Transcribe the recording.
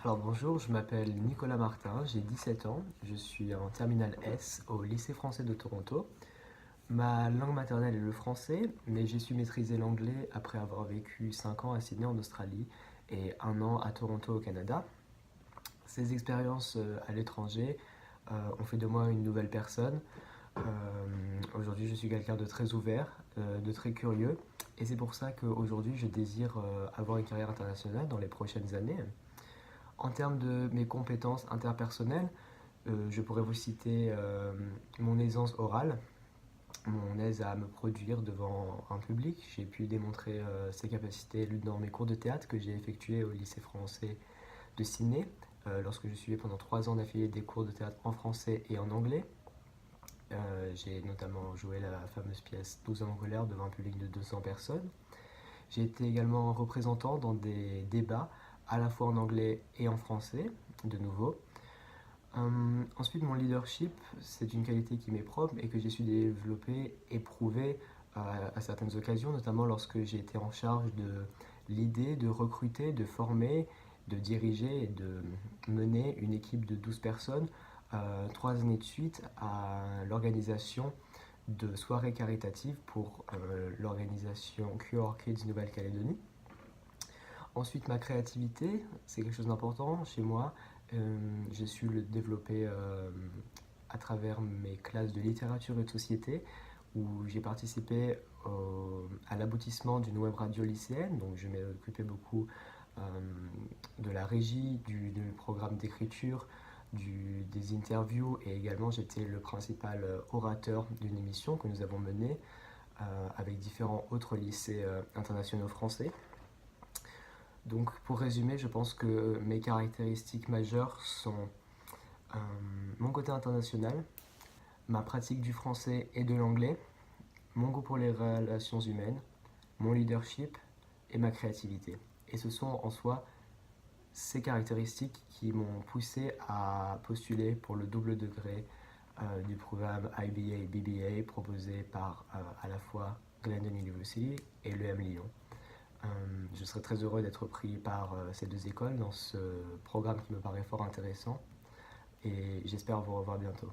Alors bonjour, je m'appelle Nicolas Martin, j'ai 17 ans, je suis en terminale S au lycée français de Toronto. Ma langue maternelle est le français, mais j'ai su maîtriser l'anglais après avoir vécu 5 ans à Sydney en Australie et 1 an à Toronto au Canada. Ces expériences à l'étranger ont fait de moi une nouvelle personne. Aujourd'hui, je suis quelqu'un de très ouvert, de très curieux, et c'est pour ça qu'aujourd'hui, je désire avoir une carrière internationale dans les prochaines années. En termes de mes compétences interpersonnelles, je pourrais vous citer mon aisance orale, mon aise à me produire devant un public. J'ai pu démontrer ces capacités dans mes cours de théâtre que j'ai effectués au lycée français de Sydney, lorsque je suivais pendant 3 ans d'affilée des cours de théâtre en français et en anglais. J'ai notamment joué la fameuse pièce 12 ans en colère devant un public de 200 personnes. J'ai été également représentant dans des débats à la fois en anglais et en français, de nouveau. Ensuite, mon leadership, c'est une qualité qui m'est propre et que j'ai su développer et prouver à certaines occasions, notamment lorsque j'ai été en charge de l'idée de recruter, de former, de diriger et de mener une équipe de 12 personnes 3 années de suite à l'organisation de soirées caritatives pour l'organisation QR Kids Nouvelle-Calédonie. Ensuite, ma créativité, c'est quelque chose d'important chez moi. J'ai su le développer à travers mes classes de littérature et de société, où j'ai participé à l'aboutissement d'une web radio lycéenne. Donc, je m'ai occupé beaucoup euh, de la régie, du programme d'écriture, des interviews, et également j'étais le principal orateur d'une émission que nous avons menée avec différents autres lycées internationaux français. Donc pour résumer, je pense que mes caractéristiques majeures sont euh, mon côté international, ma pratique du français et de l'anglais, mon goût pour les relations humaines, mon leadership et ma créativité. Et ce sont en soi ces caractéristiques qui m'ont poussé à postuler pour le double degré du programme IBA et BBA proposé par à la fois Glendon University et l'EM Lyon. Je serais très heureux d'être pris par ces deux écoles dans ce programme qui me paraît fort intéressant et j'espère vous revoir bientôt.